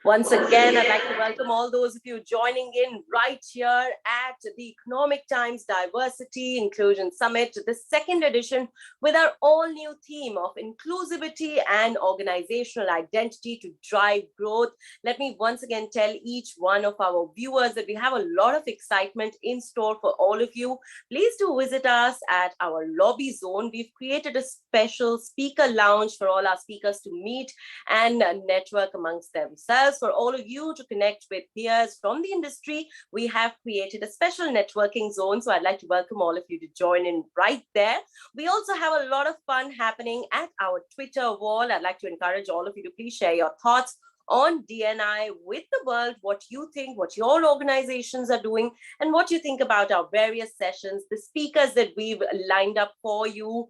Once again, I'd like to welcome all those of you joining in right here at the Economic Times Diversity Inclusion Summit, the second edition, with our all-new theme of inclusivity and organizational identity to drive growth. Let me once again tell each one of our viewers that we have a lot of excitement in store for all of you. Please do visit us at our lobby zone. We've created a special speaker lounge for all our speakers to meet and network amongst themselves. For all of you to connect with peers from the industry, we have created a special networking zone. So I'd like to welcome all of you to join in right there. We also have a lot of fun happening at our Twitter wall. I'd like to encourage all of you to please share your thoughts on DNI with the world, what you think, what your organizations are doing, and what you think about our various sessions, the speakers that we've lined up for you,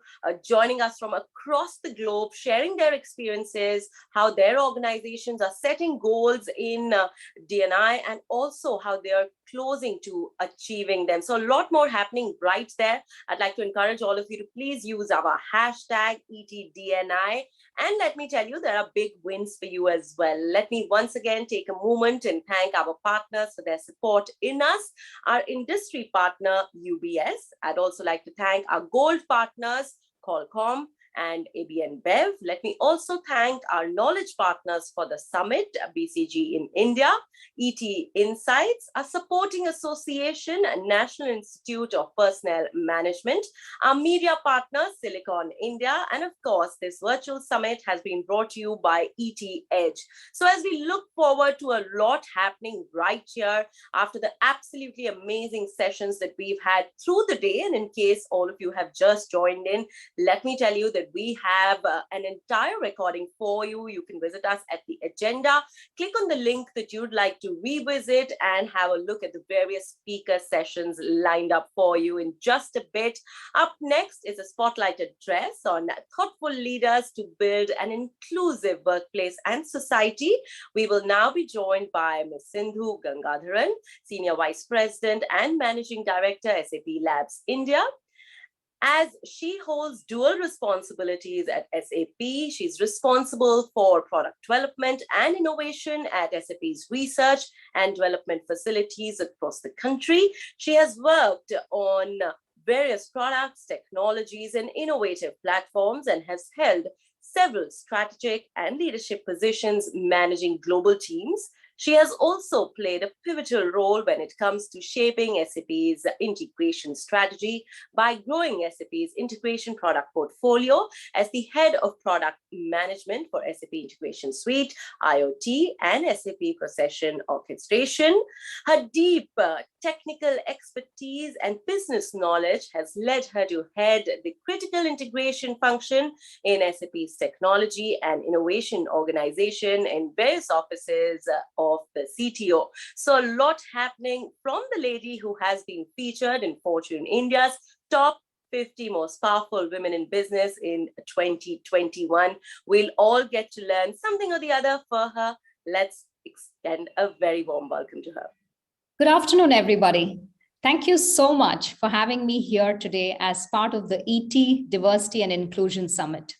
joining us from across the globe, sharing their experiences, how their organizations are setting goals in DNI, and also how they're closing to achieving them. So a lot more happening right there. I'd like to encourage all of you to please use our hashtag ETDNI. And let me tell you, there are big wins for you as well. Let me once again take a moment and thank our partners for their support in us. Our industry partner, UBS. I'd also like to thank our gold partners, Qualcomm and ABN Bev. Let me also thank our knowledge partners for the summit, BCG in India, ET Insights, a supporting association, National Institute of Personnel Management, our media partner, Silicon India, and of course, this virtual summit has been brought to you by ET Edge. So as we look forward to a lot happening right here after the absolutely amazing sessions that we've had through the day, and in case all of you have just joined in, let me tell you that we have an entire recording for you. You can visit us at the agenda, click on the link that you'd like to revisit and have a look at the various speaker sessions lined up for you in just a bit. Up next is a spotlight address on thoughtful leaders to build an inclusive workplace and society. We will now be joined by Ms. Sindhu Gangadharan, Senior Vice President and Managing Director, SAP Labs India. As she holds dual responsibilities at SAP, she's responsible for product development and innovation at SAP's research and development facilities across the country. She has worked on various products, technologies, and innovative platforms and has held several strategic and leadership positions managing global teams. She has also played a pivotal role when it comes to shaping SAP's integration strategy by growing SAP's integration product portfolio as the head of product management for SAP Integration Suite, IoT, and SAP Procession Orchestration. Her deep technical expertise and business knowledge has led her to head the critical integration function in SAP's technology and innovation organization in various offices of the CTO. So a lot happening from the lady who has been featured in Fortune India's top 50 most powerful women in business in 2021. We'll all get to learn something or the other for her. Let's extend a very warm welcome to her. Good afternoon, everybody. Thank you so much for having me here today as part of the ET Diversity and Inclusion Summit.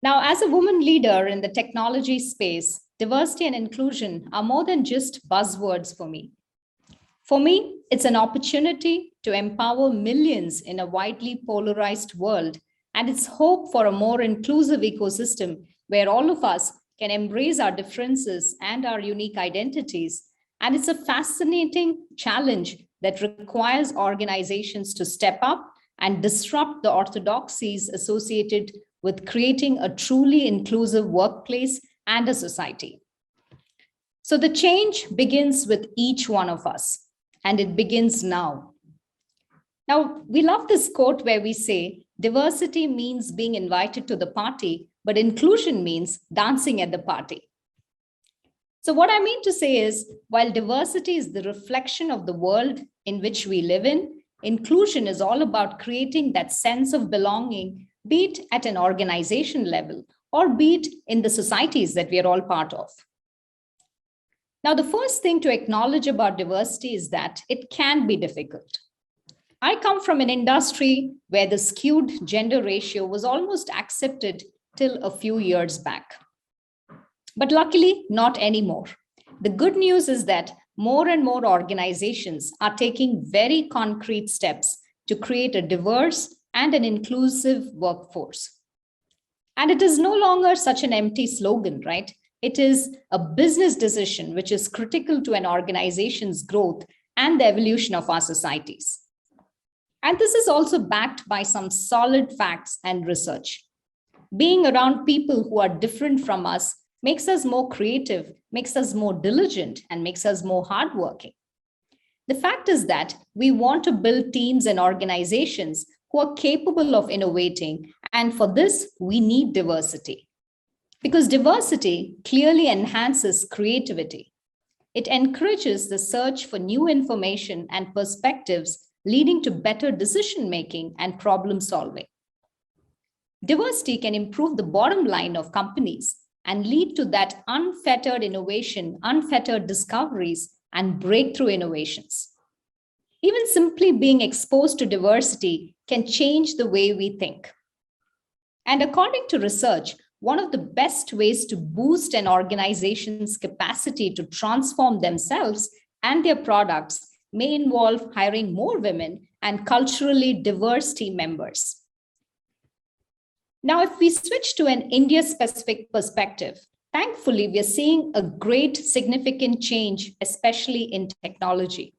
Now, as a woman leader in the technology space, diversity and inclusion are more than just buzzwords for me. For me, it's an opportunity to empower millions in a widely polarized world, and it's hope for a more inclusive ecosystem where all of us can embrace our differences and our unique identities. And it's a fascinating challenge that requires organizations to step up and disrupt the orthodoxies associated with creating a truly inclusive workplace and a society. So the change begins with each one of us, and it begins now. Now, we love this quote where we say, diversity means being invited to the party, but inclusion means dancing at the party. So what I mean to say is, while diversity is the reflection of the world in which we live in, inclusion is all about creating that sense of belonging, be it at an organization level or be it in the societies that we are all part of. Now, the first thing to acknowledge about diversity is that it can be difficult. I come from an industry where the skewed gender ratio was almost accepted till a few years back. But luckily, not anymore. The good news is that more and more organizations are taking very concrete steps to create a diverse and an inclusive workforce. And it is no longer such an empty slogan, right? It is a business decision which is critical to an organization's growth and the evolution of our societies. And this is also backed by some solid facts and research. Being around people who are different from us makes us more creative, makes us more diligent, and makes us more hardworking. The fact is that we want to build teams and organizations who are capable of innovating, and for this, we need diversity. Because diversity clearly enhances creativity. It encourages the search for new information and perspectives, leading to better decision-making and problem-solving. Diversity can improve the bottom line of companies and lead to that unfettered innovation, unfettered discoveries, and breakthrough innovations. Even simply being exposed to diversity can change the way we think. And according to research, one of the best ways to boost an organization's capacity to transform themselves and their products may involve hiring more women and culturally diverse team members. Now, if we switch to an India-specific perspective, thankfully, we are seeing a great significant change, especially in technology.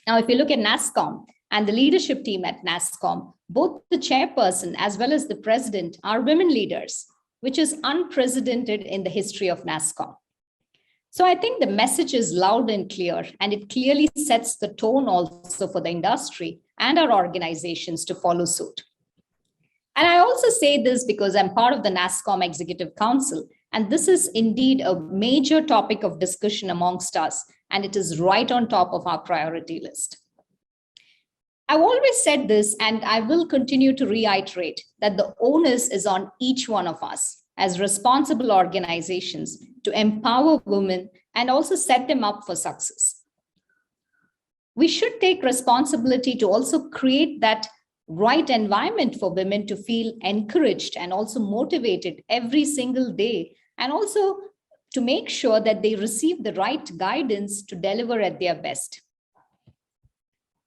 Now, if you look at NASSCOM and the leadership team at NASSCOM, both the chairperson as well as the president are women leaders, which is unprecedented in the history of NASSCOM. So I think the message is loud and clear, and it clearly sets the tone also for the industry and our organizations to follow suit. And I also say this because I'm part of the NASSCOM Executive Council, and this is indeed a major topic of discussion amongst us, and it is right on top of our priority list. I've always said this, and I will continue to reiterate that the onus is on each one of us as responsible organizations to empower women and also set them up for success. We should take responsibility to also create that right environment for women to feel encouraged and also motivated every single day, and also to make sure that they receive the right guidance to deliver at their best.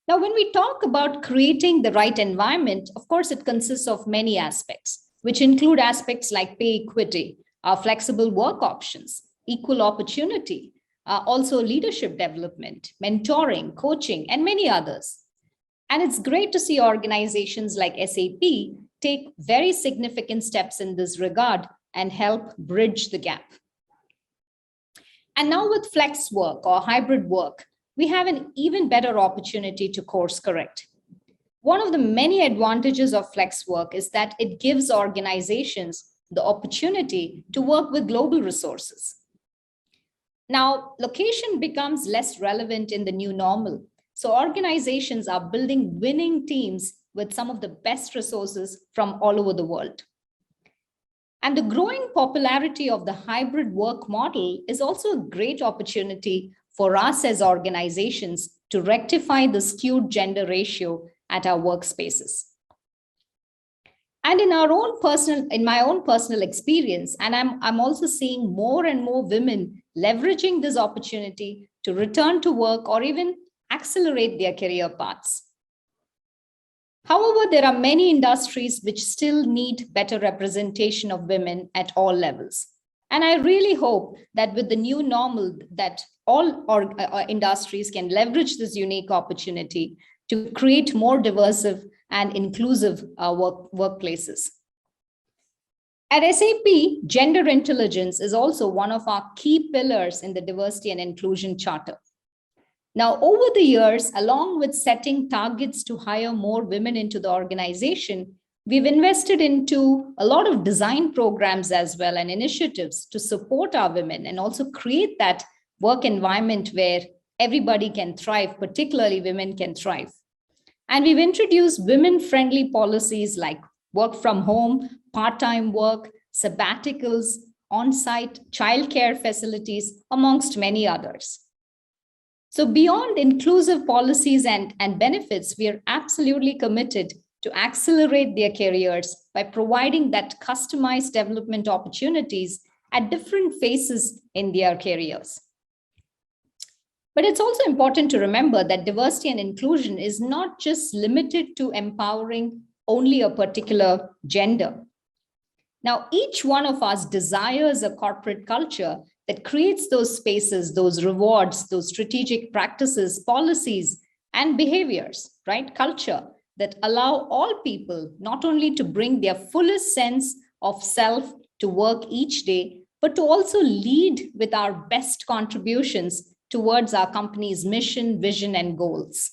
Now, when we talk about creating the right environment, of course, it consists of many aspects, which include aspects like pay equity, flexible work options, equal opportunity, also leadership development, mentoring, coaching, and many others. And it's great to see organizations like SAP take very significant steps in this regard and help bridge the gap. And now with flex work or hybrid work, we have an even better opportunity to course correct. One of the many advantages of flex work is that it gives organizations the opportunity to work with global resources. Now, location becomes less relevant in the new normal. So organizations are building winning teams with some of the best resources from all over the world. And the growing popularity of the hybrid work model is also a great opportunity for us as organizations to rectify the skewed gender ratio at our workspaces. And in my own personal experience, and I'm also seeing more and more women leveraging this opportunity to return to work or even accelerate their career paths. However, there are many industries which still need better representation of women at all levels. And I really hope that with the new normal, that all industries can leverage this unique opportunity to create more diverse and inclusive workplaces. At SAP, gender intelligence is also one of our key pillars in the Diversity and Inclusion Charter. Now, over the years, along with setting targets to hire more women into the organization, we've invested into a lot of design programs as well and initiatives to support our women and also create that work environment where everybody can thrive, particularly women can thrive. And we've introduced women-friendly policies like work from home, part-time work, sabbaticals, on-site childcare facilities, amongst many others. So beyond inclusive policies and benefits, we are absolutely committed to accelerate their careers by providing that customized development opportunities at different phases in their careers. But it's also important to remember that diversity and inclusion is not just limited to empowering only a particular gender. Now, each one of us desires a corporate culture that creates those spaces, those rewards, those strategic practices, policies, and behaviors, right? Culture that allow all people not only to bring their fullest sense of self to work each day, but to also lead with our best contributions towards our company's mission, vision, and goals.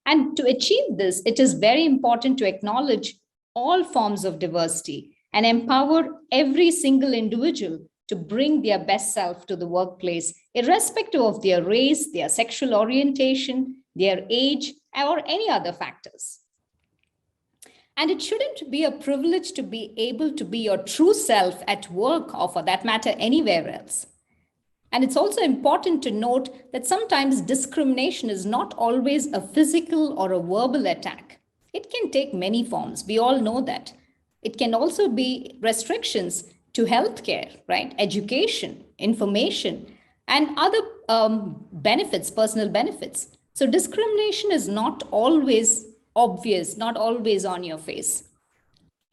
And to achieve this, it is very important to acknowledge all forms of diversity and empower every single individual to bring their best self to the workplace, irrespective of their race, their sexual orientation, their age, or any other factors. And it shouldn't be a privilege to be able to be your true self at work or, for that matter, anywhere else. And it's also important to note that sometimes discrimination is not always a physical or a verbal attack. It can take many forms. We all know that. It can also be restrictions to healthcare, right? Education, information, and other benefits, personal benefits. So discrimination is not always obvious, not always on your face.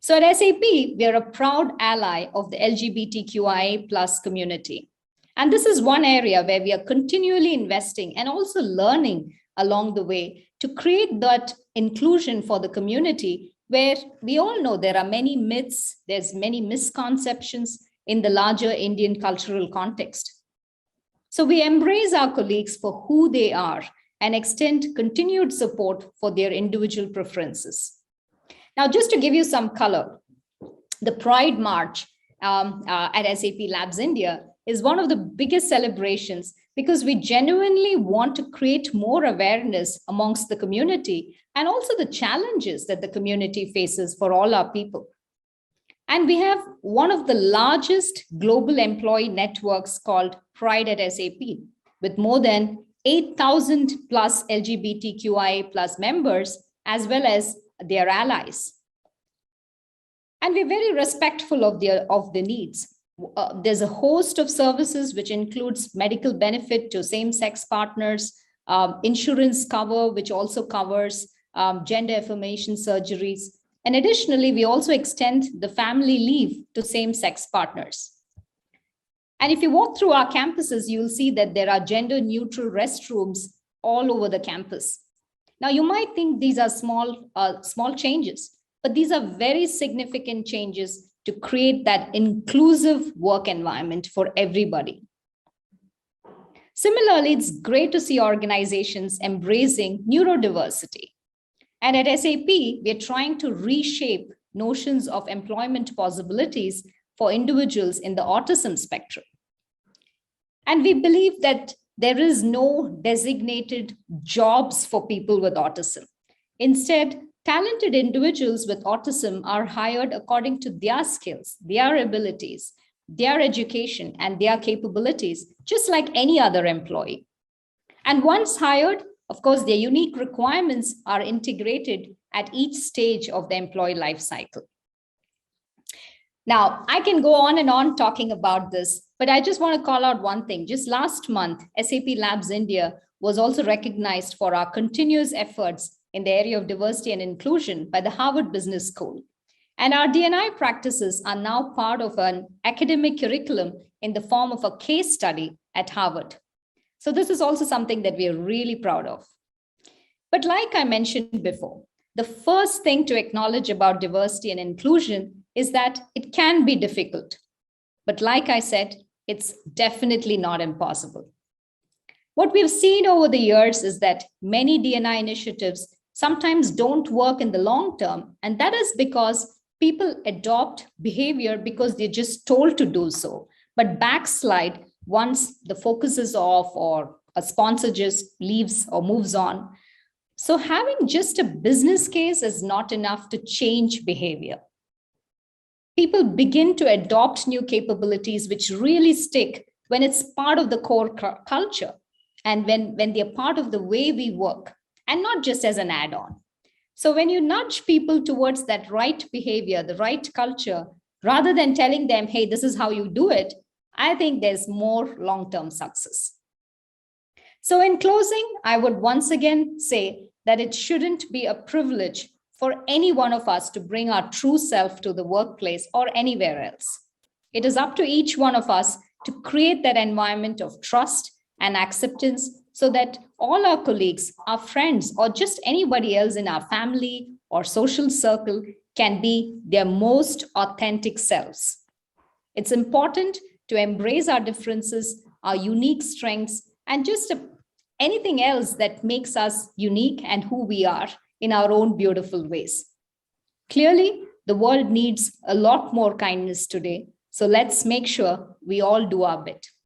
So at SAP, we are a proud ally of the LGBTQIA plus community. And this is one area where we are continually investing and also learning along the way to create that inclusion for the community, where we all know there are many myths, there's many misconceptions in the larger Indian cultural context. So we embrace our colleagues for who they are and extend continued support for their individual preferences. Now, just to give you some color, the Pride March at SAP Labs India is one of the biggest celebrations because we genuinely want to create more awareness amongst the community and also the challenges that the community faces for all our people. And we have one of the largest global employee networks called Pride at SAP, with more than 8,000 plus LGBTQIA plus members, as well as their allies. And we're very respectful of the needs. There's a host of services which includes medical benefit to same-sex partners, insurance cover, which also covers gender affirmation surgeries. And additionally, we also extend the family leave to same-sex partners. And if you walk through our campuses, you'll see that there are gender-neutral restrooms all over the campus. Now, you might think these are small changes, but these are very significant changes to create that inclusive work environment for everybody. Similarly, it's great to see organizations embracing neurodiversity. And at SAP, we're trying to reshape notions of employment possibilities for individuals in the autism spectrum. And we believe that there is no designated jobs for people with autism. Instead, talented individuals with autism are hired according to their skills, their abilities, their education, and their capabilities, just like any other employee. And once hired, of course, their unique requirements are integrated at each stage of the employee life cycle. Now, I can go on and on talking about this, but I just want to call out one thing. Just last month, SAP Labs India was also recognized for our continuous efforts in the area of diversity and inclusion by the Harvard Business School. And our D&I practices are now part of an academic curriculum in the form of a case study at Harvard. So this is also something that we are really proud of. But like I mentioned before, the first thing to acknowledge about diversity and inclusion is that it can be difficult. But like I said, it's definitely not impossible. What we've seen over the years is that many D&I initiatives sometimes don't work in the long term. And that is because people adopt behavior because they're just told to do so, but backslide once the focus is off or a sponsor just leaves or moves on. So having just a business case is not enough to change behavior. People begin to adopt new capabilities which really stick when it's part of the core culture and when they're part of the way we work and not just as an add-on. So when you nudge people towards that right behavior, the right culture, Rather than telling them, hey, this is how you do it, I think there's more long-term success. So in closing, I would once again say that it shouldn't be a privilege for any one of us to bring our true self to the workplace or anywhere else. It is up to each one of us to create that environment of trust and acceptance so that all our colleagues, our friends, or just anybody else in our family or social circle can be their most authentic selves. It's important to embrace our differences, our unique strengths, and just anything else that makes us unique and who we are in our own beautiful ways. Clearly, the world needs a lot more kindness today. So let's make sure we all do our bit.